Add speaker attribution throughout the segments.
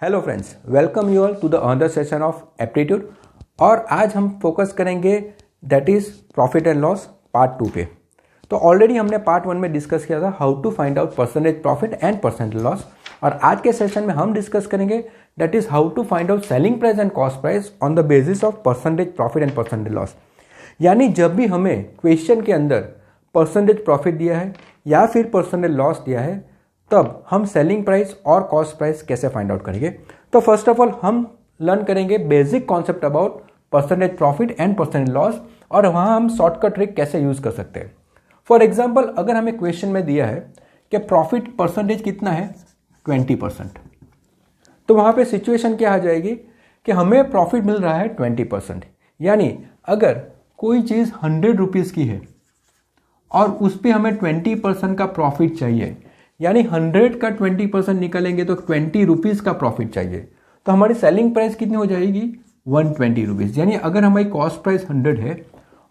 Speaker 1: Hello friends, welcome you all to the another session of aptitude. और आज हम focus करेंगे that is profit and loss part 2 पे। तो ऑलरेडी हमने पार्ट 1 में डिस्कस किया था how to find out percentage profit and percentage loss, और आज के सेशन में हम डिस्कस करेंगे that is how to find out selling price and cost price on the basis of percentage profit and percentage loss. यानी जब भी हमें क्वेश्चन के अंदर परसेंटेज प्रॉफिट दिया है या फिर परसेंटेज लॉस दिया है, तब हम सेलिंग प्राइस और कॉस्ट प्राइस कैसे फाइंड आउट करेंगे। तो फर्स्ट ऑफ ऑल हम लर्न करेंगे basic concept about percentage profit and percentage loss, और वहाँ हम शॉर्टकट ट्रिक कैसे यूज कर सकते हैं। फॉर एग्जाम्पल, अगर हमें क्वेश्चन में दिया है कि प्रॉफिट परसेंटेज कितना है 20%, तो वहाँ पे सिचुएशन क्या आ जाएगी कि हमें प्रॉफिट मिल रहा है 20%। यानी अगर कोई चीज़ 100 रुपीज़ की है और उस पर हमें 20% का प्रॉफिट चाहिए, यानी 100 का 20% निकालेंगे तो 20 रुपीज़ का प्रॉफिट चाहिए, तो हमारी सेलिंग प्राइस कितनी हो जाएगी 120 रुपीज़। यानी अगर हमारी कॉस्ट प्राइस 100 है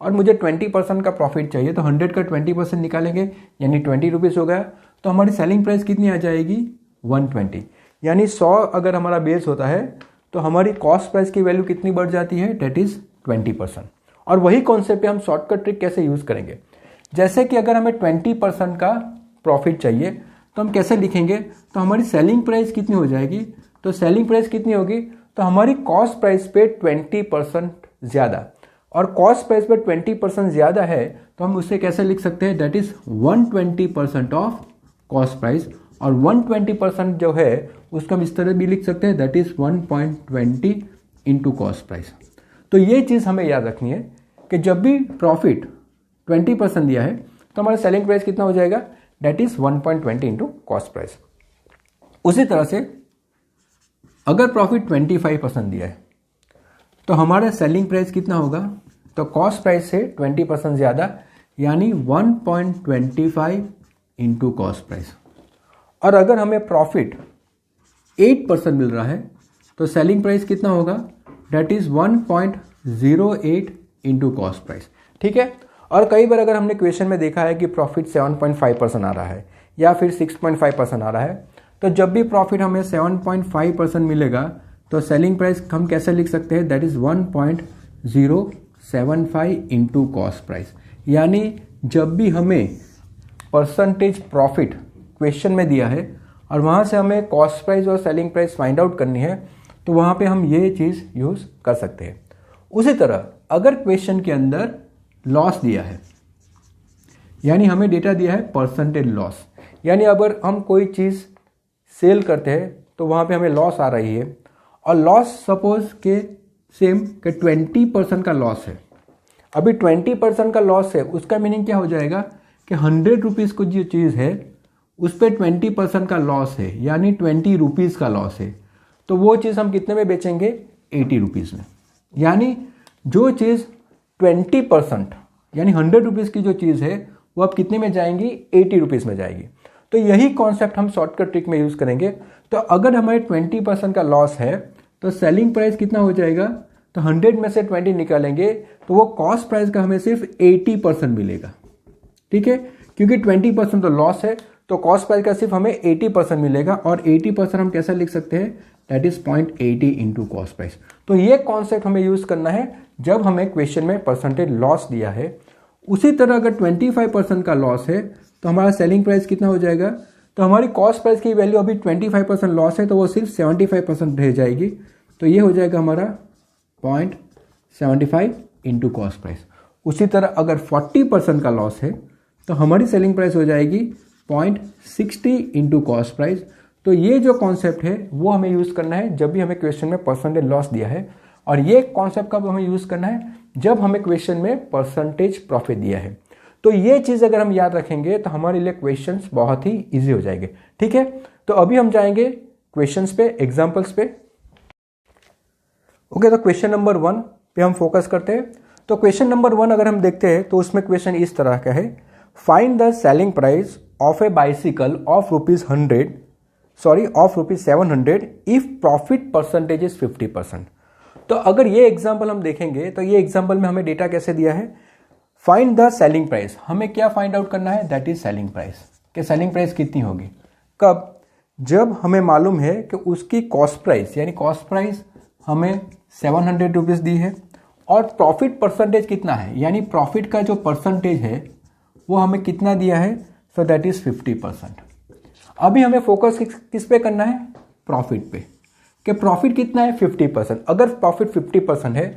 Speaker 1: और मुझे 20% का प्रॉफिट चाहिए, तो 100 का 20% निकालेंगे यानी 20 रुपीज़ हो गया, तो हमारी सेलिंग प्राइस कितनी आ जाएगी 120। यानी 100 अगर हमारा बेस होता है तो हमारी कॉस्ट प्राइस की वैल्यू कितनी बढ़ जाती है, डेट इज़ 20%। और वही कॉन्सेप्ट पे हम शॉर्टकट ट्रिक कैसे यूज़ करेंगे। जैसे कि अगर हमें 20% का प्रॉफिट चाहिए तो हम कैसे लिखेंगे, तो हमारी सेलिंग प्राइस कितनी हो जाएगी, तो सेलिंग प्राइस कितनी होगी, तो हमारी कॉस्ट प्राइस पे 20% ज़्यादा, और कॉस्ट प्राइस पे 20% ज़्यादा है तो हम उसे कैसे लिख सकते हैं, that is 120% of cost price. और 120% जो है उसको हम इस तरह भी लिख सकते हैं, that is 1.20 into cost price. तो ये चीज़ हमें याद रखनी है कि जब भी प्रॉफिट 20% दिया है तो हमारा सेलिंग प्राइस कितना हो जाएगा, that is 1.20 into cost price. उसी तरह से अगर प्रॉफिट 25% दिया है तो हमारा सेलिंग प्राइस कितना होगा, तो कॉस्ट प्राइस से 20% ज़्यादा, यानी 1.25 इंटू कॉस्ट प्राइस। और अगर हमें प्रॉफिट 8% मिल रहा है तो सेलिंग प्राइस कितना होगा, that is 1.08 into cost price. ठीक है। और कई बार अगर हमने क्वेश्चन में देखा है कि प्रॉफिट 7.5% आ रहा है या फिर 6.5% आ रहा है, तो जब भी प्रॉफिट हमें 7.5% मिलेगा तो सेलिंग प्राइस हम कैसे लिख सकते हैं, that is 1.075 into cost price. यानी जब भी हमें परसेंटेज प्रॉफिट क्वेश्चन में दिया है और वहाँ से हमें कॉस्ट प्राइस और सेलिंग प्राइस फाइंड आउट करनी है, तो वहाँ पे हम ये चीज़ यूज़ कर सकते हैं। उसी तरह अगर क्वेश्चन के अंदर लॉस दिया है, यानी हमें डेटा दिया है परसेंटेज लॉस, यानी अगर हम कोई चीज़ सेल करते हैं तो वहाँ पे हमें लॉस आ रही है, और लॉस सपोज के सेम के 20% का लॉस है। अभी 20% का लॉस है, उसका मीनिंग क्या हो जाएगा कि 100 रुपीज़ को जो चीज़ है उस पर 20% का लॉस है, यानी 20 रुपीज़ का लॉस है, तो वो चीज़ हम कितने में बेचेंगे, 80 रुपीज़ में। यानी जो चीज़ 20% यानी 100 रुपीज़ की जो चीज़ है वो अब कितने में जाएंगी, 80 रुपीज़ में जाएगी। तो यही कॉन्सेप्ट हम शॉर्टकट ट्रिक में यूज़ करेंगे। तो अगर हमारे 20% का लॉस है तो सेलिंग प्राइस कितना हो जाएगा, तो 100 में से 20 निकालेंगे तो वो कॉस्ट प्राइस का हमें सिर्फ 80% मिलेगा। ठीक है, क्योंकि 20% तो लॉस है तो कॉस्ट प्राइस का सिर्फ हमें 80% मिलेगा, और 80% हम कैसे लिख सकते हैं, that is 0.80 into cost price. तो ये कॉन्सेप्ट हमें यूज़ करना है जब हमें क्वेश्चन में परसेंटेज लॉस दिया है। उसी तरह अगर 25% का लॉस है तो हमारा सेलिंग प्राइस कितना हो जाएगा, तो हमारी कॉस्ट प्राइस की वैल्यू अभी 25% लॉस है तो वो सिर्फ 75% रह जाएगी, तो ये हो जाएगा हमारा 0.75 इंटू कॉस्ट प्राइस। उसी तरह अगर 40% का लॉस है तो हमारी सेलिंग प्राइस हो जाएगी 0.60 इंटू कॉस्ट प्राइस। तो ये जो कॉन्सेप्ट है वो हमें यूज़ करना है जब भी हमें क्वेश्चन में परसेंटेज लॉस दिया है, और ये कॉन्सेप्ट कब हमें यूज़ करना है, जब हमें क्वेश्चन में परसेंटेज प्रॉफिट दिया है। तो ये चीज़ अगर हम याद रखेंगे तो हमारे लिए क्वेश्चंस बहुत ही इजी हो जाएंगे। ठीक है, तो अभी हम जाएंगे क्वेश्चंस पे, एग्जांपल्स पे। ओके, तो क्वेश्चन नंबर 1 पे हम फोकस करते हैं। तो क्वेश्चन नंबर 1 अगर हम देखते हैं तो उसमें क्वेश्चन इस तरह का है, find the selling price of A bicycle of rupees 700 if profit percentage is 50%। तो अगर ये एग्जाम्पल हम देखेंगे तो ये एग्जाम्पल में हमें डेटा कैसे दिया है, फाइंड द सेलिंग प्राइस। हमें क्या फाइंड आउट करना है, दैट इज सेलिंग प्राइस, कि सेलिंग प्राइस कितनी होगी, कब, जब हमें मालूम है कि उसकी कॉस्ट प्राइस यानी कॉस्ट प्राइस हमें 700 रुपीज़ दी है और प्रॉफिट परसेंटेज कितना है, यानी प्रॉफिट का जो परसेंटेज है वो हमें कितना दिया है, सो दैट इज़ 50%। अभी हमें फोकस किस पे करना है, प्रॉफिट पे, कि प्रॉफिट कितना है 50%। अगर प्रॉफिट 50% है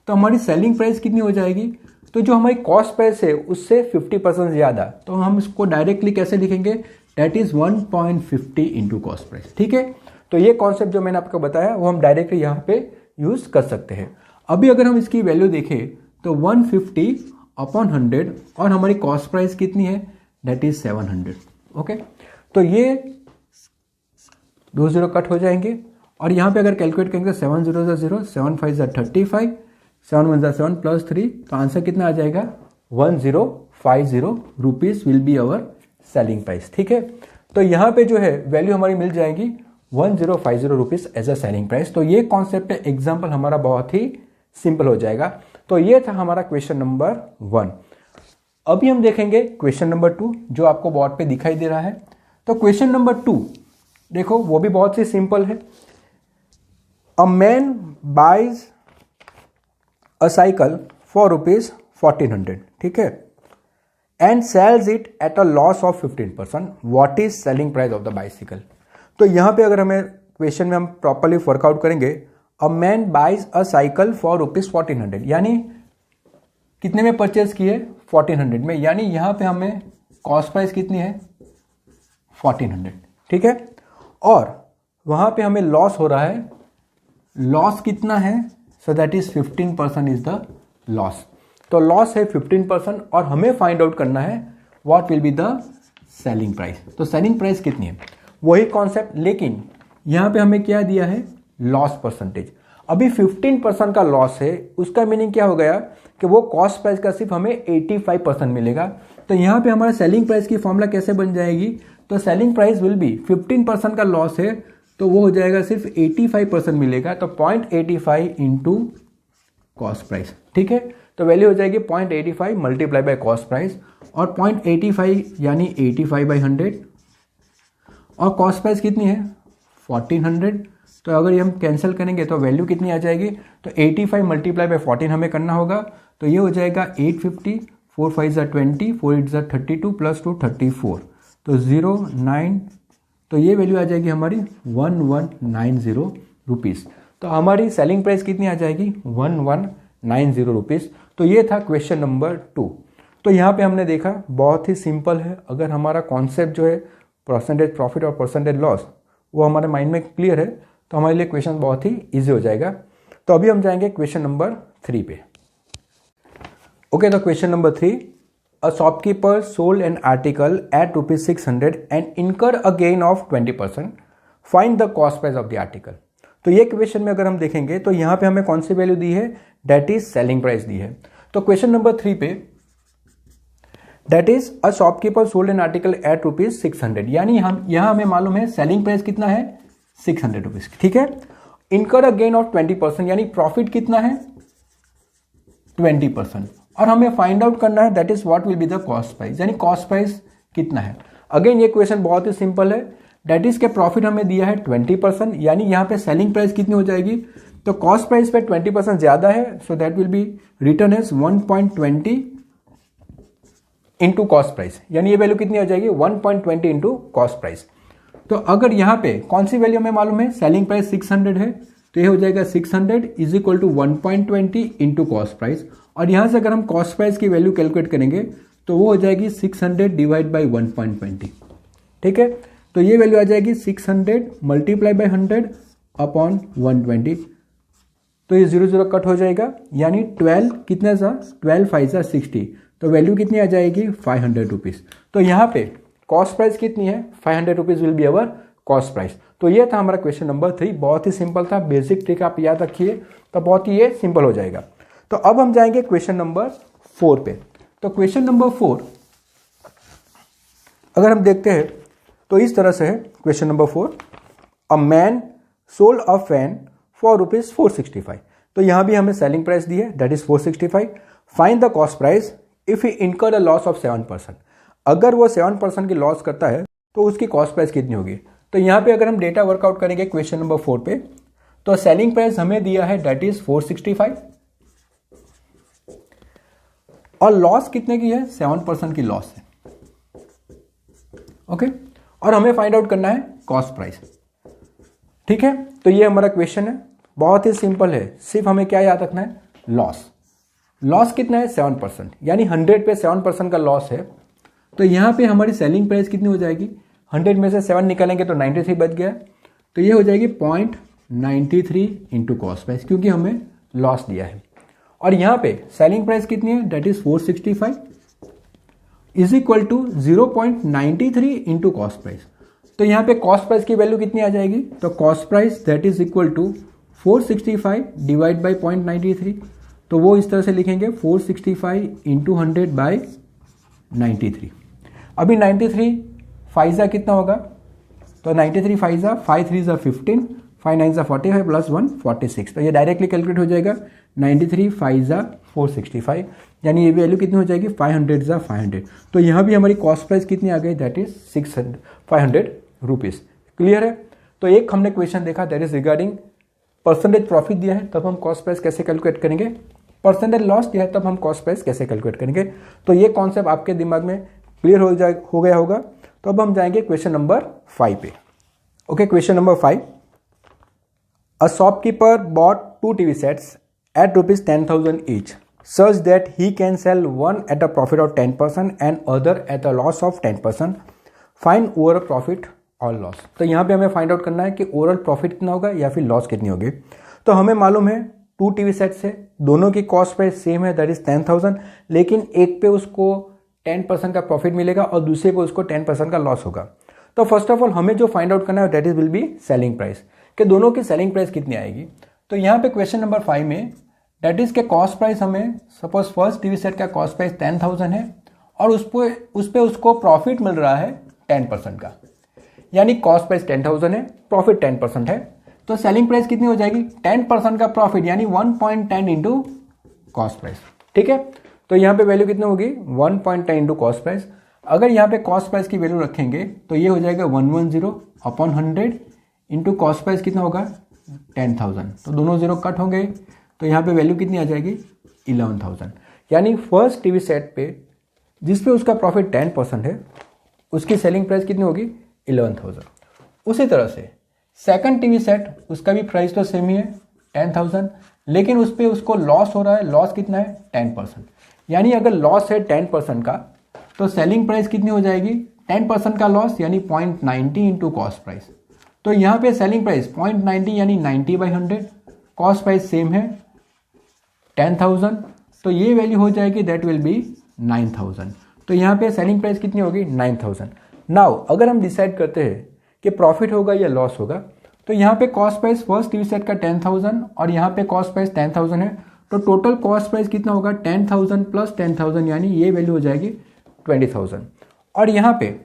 Speaker 1: तो हमारी सेलिंग प्राइस कितनी हो जाएगी, तो जो हमारी कॉस्ट प्राइस है उससे 50% ज़्यादा, तो हम इसको डायरेक्टली कैसे लिखेंगे, that is 1.50 into cost price. ठीक है, तो ये कॉन्सेप्ट जो मैंने आपको बताया वो हम डायरेक्टली यहाँ पे यूज़ कर सकते हैं। अभी अगर हम इसकी वैल्यू देखें तो 150 अपॉन 100 और हमारी कॉस्ट प्राइस कितनी है, दैट इज़ 700। ओके, तो ये 2 0 कट हो जाएंगे और यहाँ पे अगर कैलकुलेट करेंगे 7 0 0, 7 5 35, 7 1 7 प्लस 3, तो आंसर कितना आ जाएगा 1050 rupees will be our selling price. ठीक है, तो यहाँ पे जो है वैल्यू हमारी मिल जाएगी 1050 rupees as a selling price. तो ये कॉन्सेप्ट एग्जाम्पल हमारा बहुत ही सिंपल हो जाएगा। तो ये था हमारा क्वेश्चन नंबर 1। अभी हम देखेंगे क्वेश्चन नंबर 2 जो आपको बोर्ड पे दिखाई दे रहा है। तो क्वेश्चन नंबर 2 देखो वो भी बहुत ही सिंपल है। A man buys a cycle for rupees 1400, ठीक है, and sells it at a loss of 15%, what is selling price of the bicycle. तो यहाँ पे अगर हमें क्वेश्चन में हम प्रॉपरली वर्कआउट करेंगे, a man buys a cycle for rupees 1400, यानी कितने में परचेज किए, 1400 में, यानी यहाँ पे हमें कॉस्ट प्राइस कितनी है 1400, ठीक है, और वहाँ पे हमें लॉस हो रहा है, लॉस कितना है, so that is 15% is the loss. तो लॉस है 15% और हमें फाइंड आउट करना है what will be the selling price. तो सेलिंग प्राइस कितनी है, वही कॉन्सेप्ट, लेकिन यहाँ पे हमें क्या दिया है, लॉस परसेंटेज। अभी 15% का लॉस है, उसका मीनिंग क्या हो गया कि वो कॉस्ट प्राइस का सिर्फ हमें 85% मिलेगा। तो यहाँ पे हमारा सेलिंग प्राइस की फॉर्मूला कैसे बन जाएगी, तो सेलिंग प्राइस विल बी 15% का लॉस है तो वो हो जाएगा सिर्फ 85% मिलेगा, तो 0.85 इंटू कॉस्ट प्राइस। ठीक है, तो वैल्यू हो जाएगी 0.85 मल्टीप्लाई बाय कॉस्ट प्राइस, और 0.85 यानी 85/100, और कॉस्ट प्राइस कितनी है 1400। तो अगर ये हम कैंसिल करेंगे तो वैल्यू कितनी आ जाएगी, तो 85 मल्टीप्लाई बाय 14 हमें करना होगा, तो ये हो जाएगा 850, 4 5 20, 4 8 32 प्लस 2 34, तो 09, तो ये वैल्यू आ जाएगी हमारी 1190 रुपीज़। तो हमारी सेलिंग प्राइस कितनी आ जाएगी 1190 रुपीज़। तो ये था क्वेश्चन नंबर 2। तो यहाँ पे हमने देखा बहुत ही सिंपल है, अगर हमारा कॉन्सेप्ट जो है परसेंटेज प्रॉफिट और परसेंटेज लॉस वो हमारे माइंड में क्लियर है तो हमारे लिए क्वेश्चन बहुत ही ईजी हो जाएगा। तो अभी हम जाएंगे क्वेश्चन नंबर 3 पे। ओके, तो question number 3, a shopkeeper sold an article at rupees 600 and incur a gain of 20%. Find the cost price of the article. तो ये क्वेश्चन में अगर हम देखेंगे तो यहाँ पे हमें कौन सी वैल्यू दी है, डेट इज सेलिंग प्राइस दी है। तो क्वेश्चन नंबर 3 पे that is a shopkeeper sold an article at rupees 600, यानी हम यहाँ हमें मालूम है सेलिंग प्राइस कितना है 600 रुपीज, ठीक है। इनकर अ गेन ऑफ 20%, यानी प्रॉफिट कितना है 20%, और हमें फाइंड आउट करना है that is what will be the cost price, यानी कॉस्ट प्राइस कितना है। अगेन ये क्वेश्चन बहुत ही सिंपल है, दैट इज के प्रॉफिट हमें दिया है 20%, यानी यहाँ पे सेलिंग प्राइस कितनी हो जाएगी, तो कॉस्ट प्राइस पे 20% ज्यादा है, so that will be return as 1.20 into cost price, यानी ये वैल्यू कितनी हो जाएगी 1.20 इंटू कॉस्ट प्राइस। तो अगर यहाँ पे कौन सी वैल्यू हमें मालूम है, सेलिंग प्राइस 600 है, तो ये हो जाएगा 600 is equal to 1.20 into cost price, और यहाँ से अगर हम कॉस्ट प्राइस की वैल्यू कैलकुलेट करेंगे तो वो हो जाएगी 600 डिवाइड बाई 1.20, ठीक है। तो ये वैल्यू आ जाएगी 600 मल्टीप्लाई बाई 100 अपॉन 120, तो ये 0 कट हो जाएगा, यानी 12 कितना सा 12 5 60, तो वैल्यू कितनी आ जाएगी 500 रुपीज़। तो यहाँ पे कॉस्ट प्राइस कितनी है 500 rupees will be our cost price. तो ये था हमारा क्वेश्चन नंबर 3, बहुत ही सिंपल था, बेसिक ट्रिक आप याद रखिए तो बहुत ही ये सिंपल हो जाएगा। तो अब हम जाएंगे क्वेश्चन नंबर 4 पे। तो क्वेश्चन नंबर 4 अगर हम देखते हैं तो इस तरह से है question number 4, a man sold a fan for rupees 465, तो यहां भी हमें सेलिंग प्राइस दी है that is 465, find the cost price if he इनकर अ लॉस ऑफ 7%, अगर वो 7% की लॉस करता है तो उसकी कॉस्ट प्राइस कितनी होगी। तो यहाँ पे अगर हम डेटा वर्कआउट करेंगे क्वेश्चन नंबर 4 पे, तो सेलिंग प्राइस हमें दिया है दैट इज 465 और लॉस कितने की है, 7% की लॉस है। ओके, और हमें फाइंड आउट करना है कॉस्ट प्राइस। ठीक है, तो ये हमारा क्वेश्चन है, बहुत ही सिंपल है, सिर्फ हमें क्या याद रखना है, लॉस। लॉस कितना है, 7%, यानी 100 पे 7% का लॉस है। तो यहाँ पे हमारी सेलिंग प्राइस कितनी हो जाएगी, 100 में से 7 निकालेंगे तो 93 बच गया, तो ये हो जाएगी 0.93 इंटू कॉस्ट प्राइस, क्योंकि हमें लॉस दिया है। और यहाँ पे सेलिंग प्राइस कितनी है, that is 465 is equal to 0.93 into cost price. तो यहाँ पे कॉस्ट प्राइस की वैल्यू कितनी आ जाएगी, तो cost price that is equal to 465 divide by 0.93, तो वो इस तरह से लिखेंगे 465 इंटू 100 बाई 93। अभी 93 फाइजा कितना होगा, तो 93 फाइजा 5 3 15, 5 9 45 प्लस 1 46, तो ये डायरेक्टली कैलकुलेट हो जाएगा 93 फाइजा 465, यानी ये वैल्यू कितनी हो जाएगी 500 500। तो यहाँ भी हमारी कॉस्ट प्राइस कितनी आ गई, दैट इज 500 रुपीज़। क्लियर है। तो एक हमने क्वेश्चन देखा that is regarding percentage profit दिया है तब हम कॉस्ट प्राइस कैसे कैलकुलेट करेंगे, परसेंटेज लॉस दिया है तब हम कॉस्ट प्राइस कैसे कैलकुलेट करेंगे। तो ये कॉन्सेप्ट आपके दिमाग में क्लियर हो गया होगा। तो अब हम जाएंगे क्वेश्चन नंबर 5 पे। Okay, question number 5, a shopkeeper bot 2 TV sets at rupees 10,000 each such that he can sell one at a profit of 10% and other at a loss of 10%. Find overall profit और loss. तो यहाँ पे हमें find out करना है कि overall profit कितना होगा या फिर लॉस कितनी होगी। तो हमें मालूम है 2 TV सेट्स है, दोनों की कॉस्ट प्राइस सेम है दैट इज 10,000, लेकिन एक पे उसको 10% का प्रॉफिट मिलेगा और दूसरे पे उसको 10% का लॉस होगा। तो फर्स्ट ऑफ ऑल हमें जो फाइंड आउट करना है that is will be selling price, कि दोनों की सेलिंग प्राइस कितनी आएगी। तो यहाँ पे क्वेश्चन नंबर 5 में दैट इज के कॉस्ट प्राइस हमें सपोज फर्स्ट TV सेट का कॉस्ट प्राइस 10,000 है और उस पे उसको प्रॉफिट मिल रहा है 10% का, यानी कॉस्ट प्राइस 10,000 है, प्रॉफिट 10% है, तो सेलिंग प्राइस कितनी हो जाएगी 10% का प्रॉफिट, यानी 1.10 इंटू कॉस्ट प्राइस। ठीक है, तो यहाँ पे वैल्यू कितनी होगी 1.10 इंटू कॉस्ट प्राइस। अगर यहाँ पे कॉस्ट प्राइस की वैल्यू रखेंगे तो ये हो जाएगा 110 अपॉन 100 इंटू कॉस्ट प्राइस कितना होगा 10,000, तो दोनों जीरो कट होंगे, तो यहाँ पे वैल्यू कितनी आ जाएगी 11,000। यानी फर्स्ट TV सेट पे जिसपे उसका प्रॉफिट 10% है उसकी सेलिंग प्राइस कितनी होगी 11,000। उसी तरह से सेकंड TV सेट उसका भी प्राइस तो सेम ही है 10,000, लेकिन उस पर उसको लॉस हो रहा है, लॉस कितना है 10%, यानी अगर लॉस है 10% का तो सेलिंग प्राइस कितनी हो जाएगी 10% का लॉस यानी 0.90 इंटू कॉस्ट प्राइस। तो यहाँ पे सेलिंग प्राइस 0.90 यानी 90/100, कॉस्ट प्राइस सेम है 10,000, तो ये वैल्यू हो जाएगी दैट विल बी 9,000। तो यहाँ पे सेलिंग प्राइस कितनी होगी 9,000। नाउ अगर हम डिसाइड करते हैं कि प्रॉफिट होगा या लॉस होगा, तो यहाँ पे cost price first TV set का 10,000 और यहाँ पे कॉस्ट प्राइस 10,000 है, तो टोटल कॉस्ट प्राइस कितना होगा 10,000 प्लस 10,000, यानी ये वैल्यू हो जाएगी 20,000। और यहाँ पे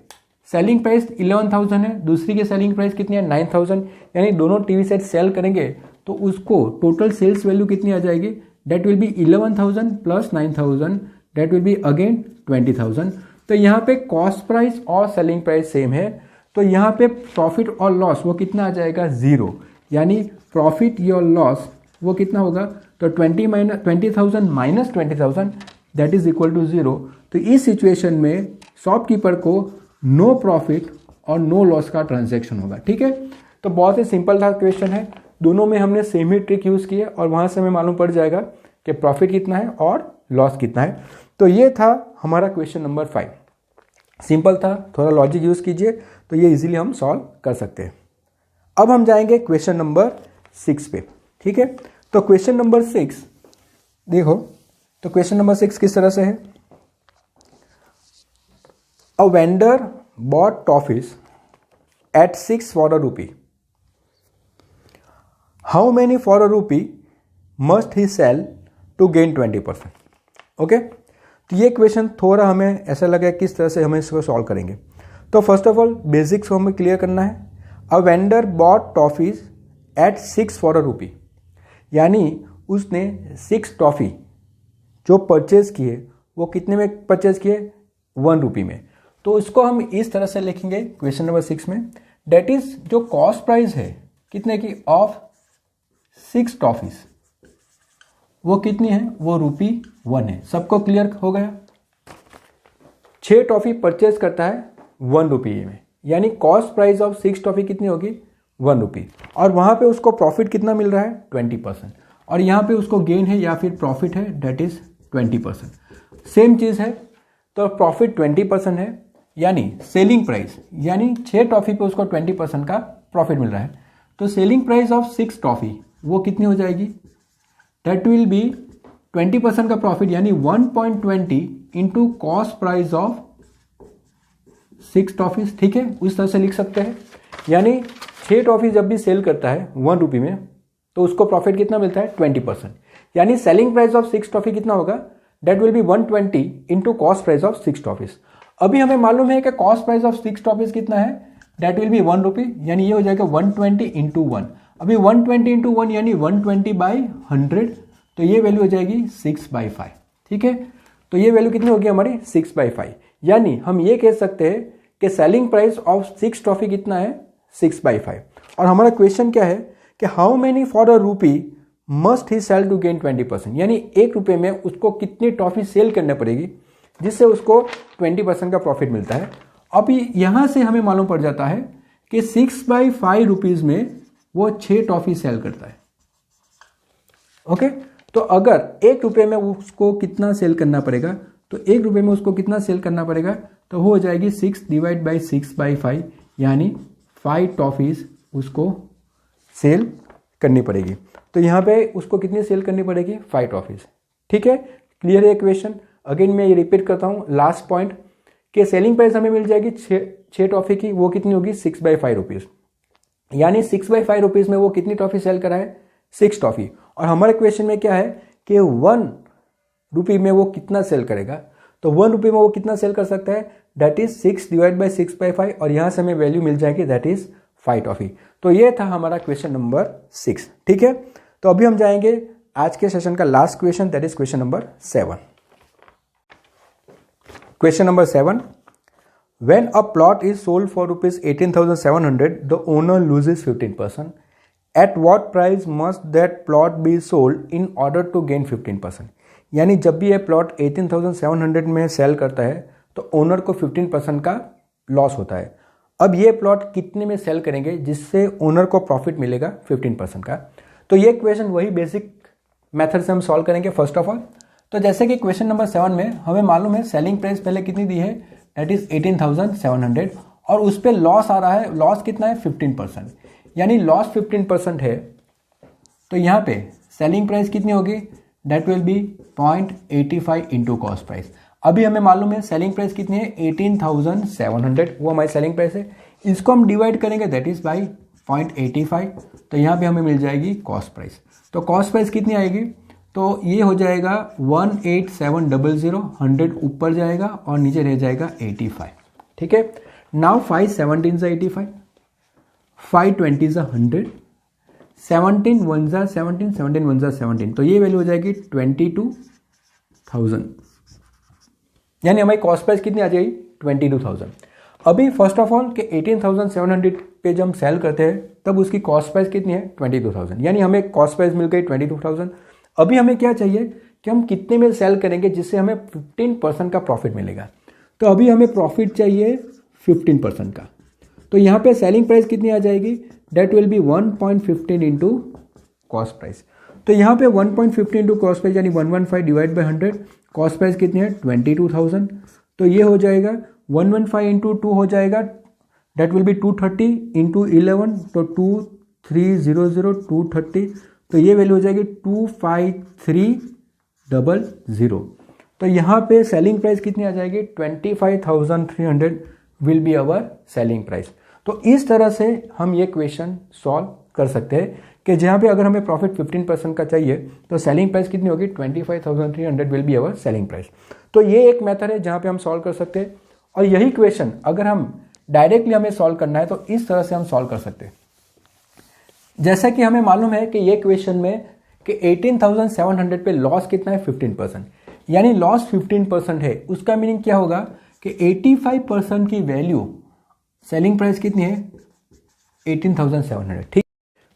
Speaker 1: सेलिंग प्राइस 11,000 है, दूसरी की सेलिंग प्राइस कितनी है 9,000, यानी दोनों TV सेट सेल करेंगे तो उसको टोटल सेल्स वैल्यू कितनी आ जाएगी, that will B 11,000 plus 9,000, that will be again 20,000। तो यहाँ पे कॉस्ट प्राइस और सेलिंग प्राइस सेम है, तो यहाँ पे प्रॉफिट और लॉस वो कितना आ जाएगा 0, यानी प्रॉफिट या लॉस वो कितना होगा, तो 20,000 minus 20,000 that is equal to 0। तो इस सिचुएशन में शॉपकीपर को नो प्रॉफिट और नो लॉस का ट्रांजैक्शन होगा। ठीक है, तो बहुत ही सिंपल था क्वेश्चन है, दोनों में हमने सेम ही ट्रिक यूज़ की है और वहाँ से हमें मालूम पड़ जाएगा कि प्रॉफिट कितना है और लॉस कितना है। तो ये था हमारा क्वेश्चन नंबर 5, सिंपल था, थोड़ा लॉजिक यूज़ कीजिए तो ये इजीली हम सॉल्व कर सकते हैं। अब हम जाएंगे क्वेश्चन नंबर 6 पे। ठीक है, तो क्वेश्चन नंबर 6 देखो, तो क्वेश्चन नंबर 6 किस तरह से है, a vendor bought toffees at 6 for a rupee, how many for a rupee must he sell to gain 20%। Okay, तो ये क्वेश्चन थोड़ा हमें ऐसा लगा किस तरह से हमें इसको सॉल्व करेंगे। तो फर्स्ट ऑफ ऑल बेसिक्स को हमें क्लियर करना है। A vendor bought toffees at 6 for a rupee, यानी उसने 6 टॉफ़ी जो परचेज किए वो कितने में परचेज किए 1 रूपी में। तो इसको हम इस तरह से लिखेंगे क्वेश्चन नंबर 6 में, डेट इज जो कॉस्ट प्राइस है कितने की ऑफ 6 टॉफीज, वो कितनी है, वो ₹1 है। सबको क्लियर हो गया? 6 टॉफी परचेज करता है ₹1 में, यानी कॉस्ट प्राइस ऑफ 6 टॉफी कितनी होगी, ₹1। और वहां पे उसको प्रॉफिट कितना मिल रहा है, 20%। और यहाँ पे उसको गेन है या फिर प्रॉफिट है, डेट इज 20%। सेम चीज है, तो प्रॉफिट 20% है, यानी सेलिंग प्राइस, यानी 6 टॉफी पे उसको 20% का प्रॉफिट मिल रहा है। तो सेलिंग प्राइस ऑफ 6 टॉफी वो कितनी हो जाएगी, दैट विल बी 20% का प्रॉफिट, यानी 1.20 into cost price of 6 toffees. ठीक है, उस तरह से लिख सकते हैं। यानी 6 टॉफी जब भी सेल करता है ₹1 में, तो उसको प्रॉफिट कितना मिलता है, 20%। यानी सेलिंग प्राइस ऑफ 6 टॉफी कितना होगा, that will B 120 into cost price of 6 toffees. अभी हमें मालूम है कि कॉस्ट प्राइस ऑफ 6 टॉफीज कितना है, दैट विल बी ₹1, यानी ये हो जाएगा 120 इंटू 1। अभी 120 इंटू 1 यानी 120/100, तो ये वैल्यू हो जाएगी 6/5। ठीक है, तो ये वैल्यू कितनी होगी हमारी, 6/5। यानी हम ये कह सकते हैं कि सेलिंग प्राइस ऑफ 6 टॉफी कितना है, 6/5। और हमारा क्वेश्चन क्या है कि how many for ₹1 must he sell to gain 20%, यानी ₹1 में उसको कितनी टॉफी सेल करना पड़ेगी जिससे उसको 20% का प्रॉफिट मिलता है। अभी यहां से हमें मालूम पड़ जाता है कि 6/5 में वो 6 टॉफी सेल करता है। ओके, तो अगर ₹1 में उसको कितना सेल करना पड़ेगा, तो ₹1 में उसको कितना सेल करना पड़ेगा, तो वो हो जाएगी 6 डिवाइड बाई 6/5, यानी 5 टॉफीज उसको सेल करनी पड़ेगी। तो यहाँ पे उसको कितनी सेल करनी पड़ेगी, 5 टॉफीज। ठीक है, क्लियर है इक्वेशन? अगेन मैं ये रिपीट करता हूँ लास्ट पॉइंट कि सेलिंग प्राइस हमें मिल जाएगी 6 टॉफी की, वो कितनी होगी, 6/5 यानी 6/5 में वो कितनी टॉफी सेल करा है, 6 टॉफी। और हमारे क्वेश्चन में क्या है कि ₹1 में वो कितना सेल करेगा, तो ₹1 में वो कितना सेल कर सकता है, दैट इज 6 डिवाइड बाई 6/5, और यहां से हमें वैल्यू मिल जाएगी, दैट इज 5 टॉफी। तो ये था हमारा क्वेश्चन नंबर 6। ठीक है, तो अभी हम जाएंगे आज के सेशन का last question, that is question number 7। Question number 7, when a plot is sold for ₹18,700, the owner loses 15%. At what price must that plot be sold in order to gain 15%? यानी जब भी ये प्लॉट 18,700 में cell करता है तो owner को 15% का लॉस होता है। अब ये प्लॉट कितने में सेल करेंगे जिससे ओनर को प्रॉफिट मिलेगा 15% का। तो ये क्वेश्चन वही बेसिक मेथड से हम सॉल्व करेंगे फर्स्ट ऑफ ऑल। तो जैसे कि क्वेश्चन नंबर 7 में हमें मालूम है सेलिंग प्राइस पहले कितनी दी है, दैट इज 18,700, और उस पर लॉस आ रहा है, लॉस कितना है, 15%, यानी लॉस 15% है। तो यहाँ पे सेलिंग प्राइस कितनी होगी, that will B 0.85 into cost price. अभी हमें मालूम है सेलिंग प्राइस कितनी है, 18,700, वो हमारी सेलिंग प्राइस है। इसको हम डिवाइड करेंगे दैट इज बाई 0.85, तो यहाँ पे हमें मिल जाएगी कॉस्ट प्राइस। तो कॉस्ट प्राइस कितनी आएगी, तो ये हो जाएगा 18700, 100 ऊपर जाएगा और नीचे रह जाएगा 85। ठीक है, नाउ 5 17 से 85, 5 20 से 100, 17 1 जा 17, 17 1 जा 17, तो ये वैल्यू हो जाएगी 22,000, यानी हमारी कॉस्ट प्राइस कितनी आ जाएगी, 22,000। अभी फर्स्ट ऑफ ऑल कि 18,700 पे जब हम सेल करते हैं तब उसकी कॉस्ट प्राइस कितनी है, 22,000, यानी हमें कॉस्ट प्राइस मिल गई 22,000। अभी हमें क्या चाहिए कि हम कितने में सेल करेंगे जिससे हमें 15% का प्रॉफिट मिलेगा। तो अभी हमें प्रॉफिट चाहिए 15% का, तो यहाँ पे सेलिंग प्राइस कितनी आ जाएगी, that will B 1.15 into cost price. तो यहाँ पे 1.15 इंटू कॉस्ट प्राइस यानी 115 डिवाइड बाई 100, कॉस्ट प्राइस कितनी है, 22,000, तो ये हो जाएगा 115 इंटू 2 हो जाएगा, दैट विल बी 230 इंटू 11, तो 2300 230, तो ये वैल्यू हो जाएगी 25300। तो यहाँ पे सेलिंग प्राइस कितनी आ जाएगी, 25,300 will be our selling price. तो इस तरह से हम ये क्वेश्चन सॉल्व कर सकते हैं कि जहाँ पे अगर हमें प्रॉफिट 15% का चाहिए तो सेलिंग प्राइस कितनी होगी, 25,300 will be our selling price. तो ये एक मेथड है जहाँ पे हम सॉल्व कर सकते हैं, और यही क्वेश्चन अगर हम डायरेक्टली हमें सॉल्व करना है तो इस तरह से हम सॉल्व कर सकते हैं। जैसा कि हमें मालूम है कि ये क्वेश्चन में कि 18,700 पे लॉस कितना है, 15%, यानी लॉस 15% है। उसका मीनिंग क्या होगा कि 85% की वैल्यू, सेलिंग प्राइस कितनी है 18,700, ठीक।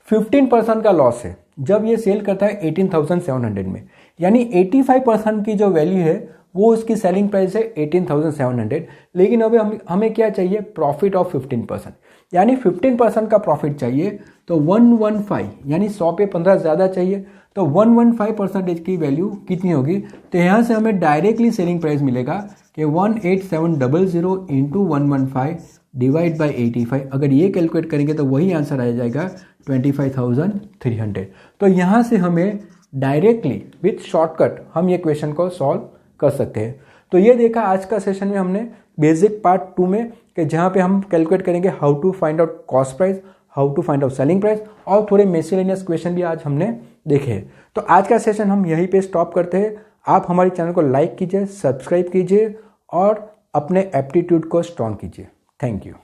Speaker 1: 15% का लॉस है जब ये सेल करता है 18,700 में, यानी 85% की जो वैल्यू है वो उसकी सेलिंग प्राइस है 18,700। लेकिन अभी हमें क्या चाहिए, प्रॉफिट ऑफ 15%, यानी 15% का प्रॉफिट चाहिए। तो 115 यानी 100 पे 15 ज़्यादा चाहिए, तो 115% की वैल्यू कितनी होगी। तो यहाँ से हमें डायरेक्टली सेलिंग प्राइस मिलेगा कि 18700 इंटू 115 डिवाइड बाई 85। अगर ये कैलकुलेट करेंगे तो वही आंसर आ जाएगा 25,300। तो यहाँ से हमें डायरेक्टली विथ शॉर्टकट हम ये क्वेश्चन को सॉल्व कर सकते हैं। तो ये देखा आज का सेशन में हमने बेसिक पार्ट 2 में, कि जहाँ पे हम कैलकुलेट करेंगे how to find out cost price, how to find out selling price, और थोड़े मिसलेनियस क्वेश्चन भी आज हमने देखे हैं। तो आज का सेशन हम यहीं पे स्टॉप करते हैं। आप हमारे चैनल को लाइक कीजिए, सब्सक्राइब कीजिए और अपने एप्टीट्यूड को स्ट्रॉन्ग कीजिए। Thank you.